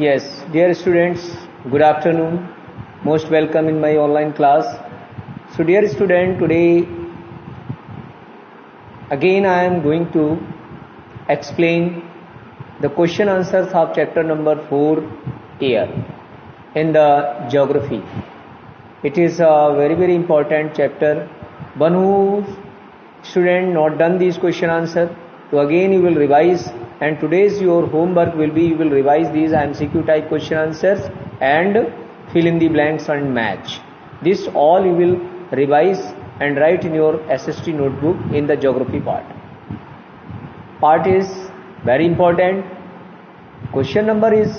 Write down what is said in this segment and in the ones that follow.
Yes, dear students, good afternoon. Most welcome in my online class. So dear student, today again I am going to explain the question answers of chapter number 4 here in the geography. It is a very important chapter. One who student not done these question answer, so again you will revise, and today's your homework will be you will revise these MCQ type question answers and fill in the blanks and match. This all you will revise and write in your SST notebook in the geography part. Part is very important. Question number is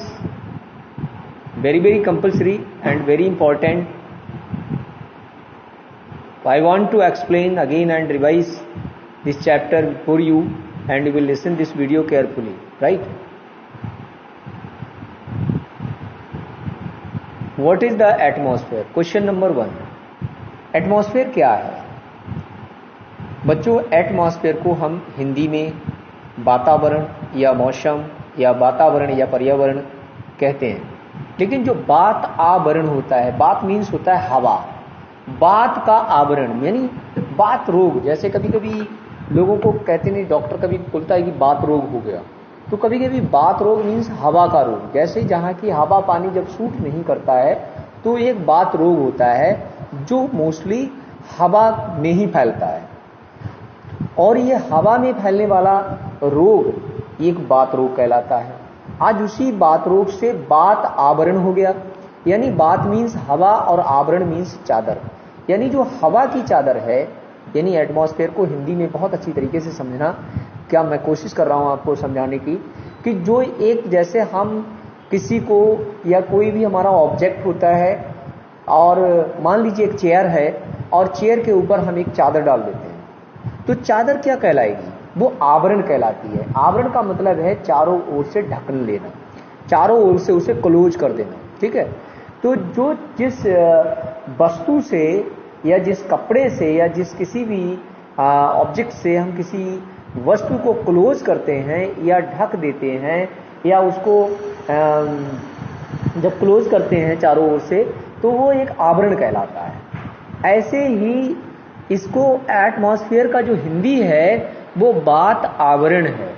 very compulsory and very important. I want to explain again and revise this chapter for you, and you will listen this video carefully, right? What is the atmosphere? Question number 1. Atmosphere क्या है? बच्चों, atmosphere को हम हिंदी में वातावरण या मौसम या वातावरण या पर्यावरण कहते हैं, लेकिन जो बात आवरण होता है, बात मीन्स होता है हवा, बात का आवरण यानी बात रोग। जैसे कभी कभी लोगों को कहते नहीं, डॉक्टर कभी बोलता है कि बात रोग हो गया, तो कभी कभी बात रोग मीन्स हवा का रोग। जैसे जहां की हवा पानी जब सूट नहीं करता है तो एक बात रोग होता है जो मोस्टली हवा में ही फैलता है, और ये हवा में फैलने वाला रोग एक बात रोग कहलाता है। आज उसी बात रोग से बात आवरण हो गया, यानी बात मीन्स हवा और आवरण मीन्स चादर। यानी जो हवा की चादर है, यानी एटमॉस्फेयर को हिंदी में बहुत अच्छी तरीके से समझना। क्या मैं कोशिश कर रहा हूं आपको समझाने की कि जो एक जैसे हम किसी को या कोई भी हमारा ऑब्जेक्ट होता है, और मान लीजिए एक चेयर है और चेयर के ऊपर हम एक चादर डाल देते हैं, तो चादर क्या कहलाएगी? वो आवरण कहलाती है। आवरण का मतलब है चारों ओर से ढकन लेना, चारों ओर से उसे क्लोज कर देना, ठीक है। तो जो जिस वस्तु से या जिस कपड़े से या जिस किसी भी ऑब्जेक्ट से हम किसी वस्तु को क्लोज करते हैं या ढक देते हैं या उसको जब क्लोज करते हैं चारों ओर से, तो वो एक आवरण कहलाता है। ऐसे ही इसको एटमॉस्फेयर का जो हिंदी है वो बात आवरण है।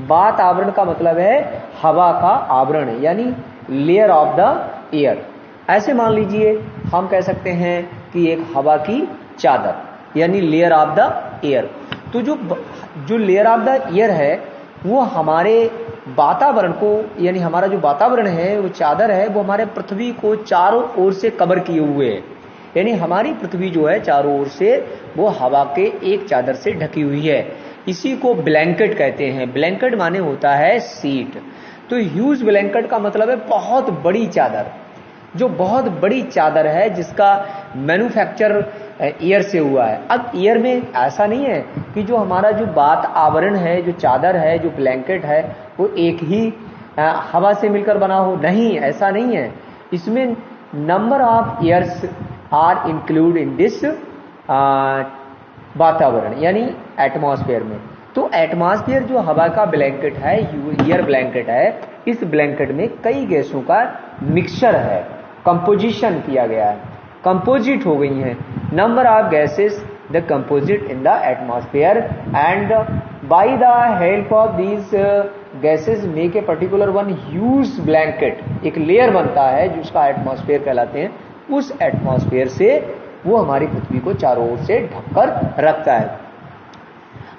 बात आवरण का मतलब है हवा का आवरण, यानी लेयर ऑफ द एयर। ऐसे मान लीजिए हम कह सकते हैं कि एक हवा की चादर, यानी लेयर ऑफ द एयर। तो जो लेयर ऑफ द एयर है वो हमारे वातावरण को, यानी हमारा जो वातावरण है वो चादर है, वो हमारे पृथ्वी को चारों ओर से कवर किए हुए है। यानी हमारी पृथ्वी जो है चारों ओर से वो हवा के एक चादर से ढकी हुई है। इसी को ब्लैंकेट कहते हैं। ब्लैंकेट माने होता है सीट। तो ह्यूज ब्लैंकेट का मतलब है बहुत बड़ी चादर, जो बहुत बड़ी चादर है जिसका मैन्युफैक्चर एयर से हुआ है। अब एयर में ऐसा नहीं है कि जो हमारा जो बात आवरण है, जो चादर है, जो ब्लैंकेट है, वो एक ही हवा से मिलकर बना हो, नहीं, ऐसा नहीं है। इसमें number of airs are include in this वातावरण, यानी एटमॉस्फेयर में। तो एटमॉस्फेयर जो हवा का ब्लैंकेट है, एयर ब्लैंकेट है, इस ब्लैंकेट में कई गैसों का मिक्सचर है, कंपोजिशन किया गया है, कंपोजिट हो गई हैं। Number of gases the composite in the atmosphere, and by the help of these gases make a particular one huge blanket. एक लेयर बनता है जिसका एटमॉस्फेयर कहलाते हैं। उस एटमॉस्फेयर से वो हमारी पृथ्वी को चारों ओर से ढककर रखता है।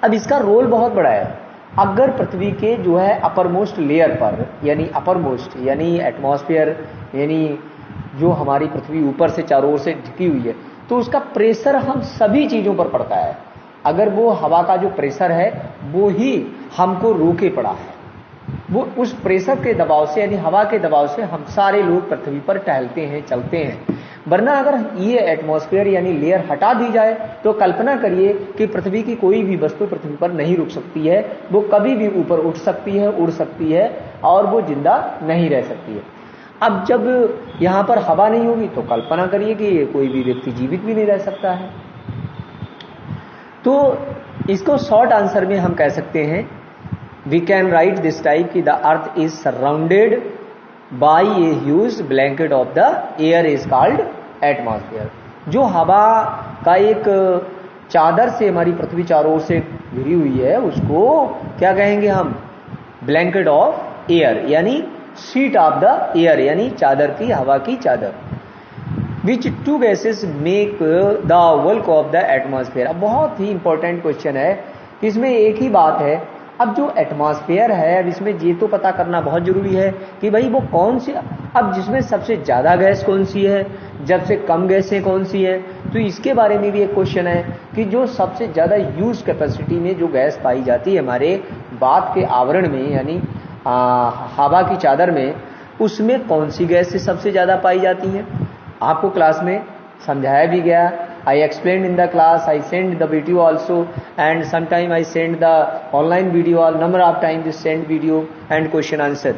अब इसका रोल बहुत बड़ा है। अगर पृथ्वी के जो है अपर मोस्ट लेयर पर, यानी अपर मोस्ट यानी एटमॉस्फेयर, यानी जो हमारी पृथ्वी ऊपर से चारों ओर से ढकी हुई है, तो उसका प्रेशर हम सभी चीजों पर पड़ता है। अगर वो हवा का जो प्रेशर है वो ही हमको रोके पड़ा है, वो उस प्रेशर के दबाव से, यानी हवा के दबाव से हम सारे लोग पृथ्वी पर टहलते हैं, चलते हैं। वरना अगर ये एटमॉस्फेयर यानी लेयर हटा दी जाए तो कल्पना करिए कि पृथ्वी की कोई भी वस्तु पृथ्वी पर नहीं रुक सकती है, वो कभी भी ऊपर उठ सकती है, उड़ सकती है, और वो जिंदा नहीं रह सकती है। अब जब यहां पर हवा नहीं होगी तो कल्पना करिए कि कोई भी व्यक्ति जीवित भी नहीं रह सकता है। तो इसको शॉर्ट आंसर में हम कह सकते हैं, we can write this type कि the earth is surrounded by a huge blanket of the air is called atmosphere. जो हवा का एक चादर से हमारी पृथ्वी चारों ओर से घिरी हुई है उसको क्या कहेंगे हम? ब्लैंकेट ऑफ एयर, यानी शीट ऑफ द एयर, यानी चादर की, हवा की चादर. Which two gases make the bulk of the atmosphere. अब बहुत ही इंपॉर्टेंट क्वेश्चन है कि इसमें एक ही बात है. अब जो एटमॉस्फेयर है, अब इसमें ये तो पता करना बहुत जरूरी है कि भाई वो कौन सी, अब जिसमें सबसे ज्यादा गैस कौन सी है, जब से कम गैसें कौन सी है. तो इसके बारे में भी एक क्वेश्चन है कि जो सबसे ज्यादा यूज कैपेसिटी में जो गैस पाई जाती है हमारे बात के आवरण में, यानी हवा की चादर में, उसमें कौन सी गैस से सबसे ज्यादा पाई जाती है. आपको क्लास में समझाया भी गया. I explained in the class, I send the video also, and sometime I send the online video, all number of times this send video and question answer.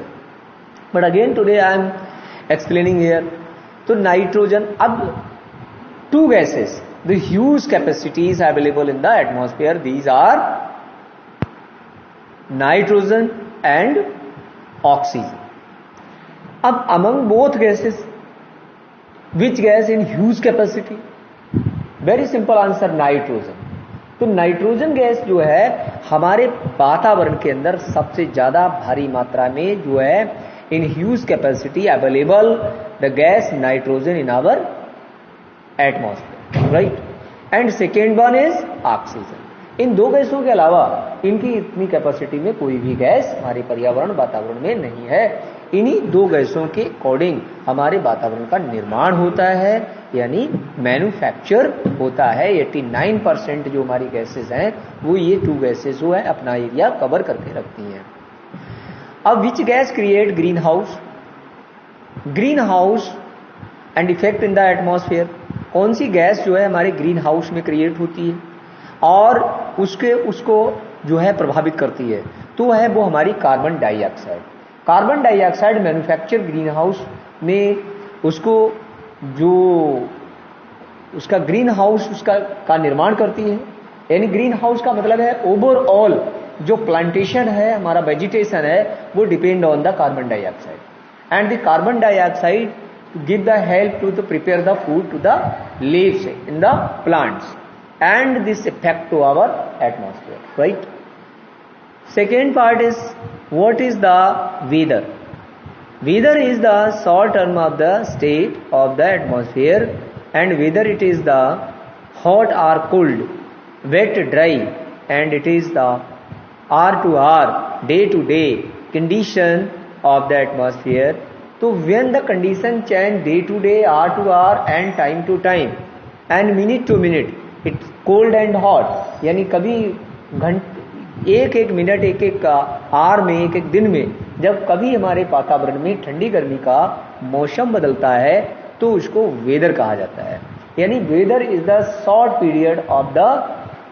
But again today I am explaining here. So nitrogen, अब two gases, the huge capacities available in the atmosphere. These are nitrogen and oxygen. अब among both gases, which gas in huge capacity? Very simple answer, nitrogen. तो nitrogen gas जो है हमारे वातावरण के अंदर सबसे ज्यादा भारी मात्रा में जो है in huge capacity available the gas nitrogen in our atmosphere, right. And second one is oxygen. इन दो गैसों के अलावा इनकी इतनी कैपेसिटी में कोई भी गैस हमारे पर्यावरण वातावरण में नहीं है. इन्हीं दो गैसों के अकॉर्डिंग हमारे वातावरण का निर्माण होता है, यानी मैन्युफैक्चर होता है. 89% जो हमारी गैसेस हैं वो ये टू गैसेस जो है अपना एरिया कवर करके रखती हैं. अब which gas create green house? Green house and effect in the atmosphere. कौन सी गैस जो है हमारे ग्रीन हाउस में क्रिएट होती है और उसको जो है प्रभावित करती है? तो है वो हमारी carbon dioxide. Carbon dioxide manufacture green house में उसको जो उसका ग्रीन हाउस उसका का निर्माण करती है. यानी ग्रीन हाउस का मतलब है ओवरऑल जो प्लांटेशन है, हमारा वेजिटेशन है, वो depend on the carbon dioxide. And the carbon dioxide give the help to the prepare the food to the leaves in the plants and this effect to our atmosphere, right. Second part is, what is the weather? Weather is the short term of the state of the atmosphere, and whether it is the hot or cold, wet, dry, and it is the hour to hour, day to day condition of the atmosphere. So when the condition change day to day, hour to hour, and time to time, and minute to minute, it's cold and hot, यानी कभी एक एक minute, एक एक our में, एक एक दिन में जब कभी हमारे वातावरण में ठंडी गर्मी का मौसम बदलता है तो उसको वेदर कहा जाता है. यानी weather is the short period of the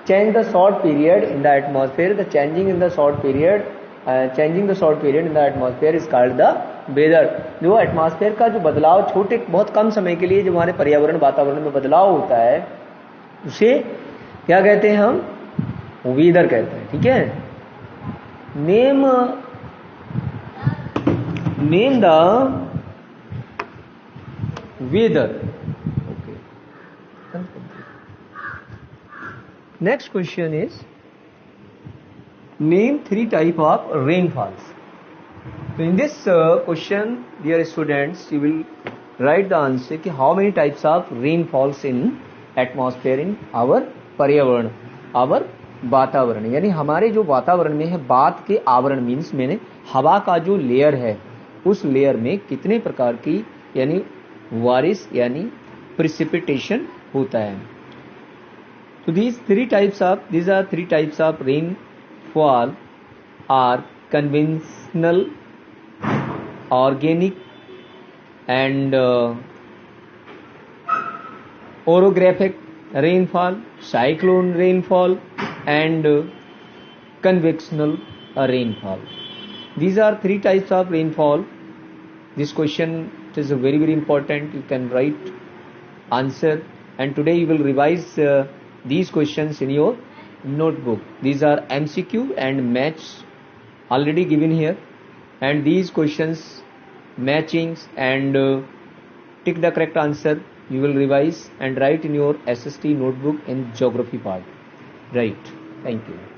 change, the short period in the atmosphere, the changing in the short period, changing the short period in the atmosphere is called the weather. जो atmosphere का जो बदलाव छोटे बहुत कम समय के लिए जो हमारे पर्यावरण वातावरण में बदलाव होता है उसे क्या कहते हैं हम? वेदर कहते हैं. ठीक है. Name the weather. Okay. Next question is, name 3 type of rainfalls. तो in this question dear students you will write the answer कि how many types of rainfalls in atmosphere in our पर्यावरण, our वातावरण. यानी हमारे जो वातावरण में है, बात के आवरण मीन्स मैंने हवा का जो लेयर है उस लेयर में कितने प्रकार की यानी बारिश यानी प्रिसिपिटेशन होता है. तो these are three types of rainfall are conventional, organic and orographic rainfall, cyclone rainfall and convectional rainfall. These are 3 types of rainfall. This question is very very important. You can write answer, and today you will revise these questions in your notebook. These are MCQ and match already given here, and these questions matchings, and tick the correct answer. You will revise and write in your SST notebook in geography part. Right. Thank you.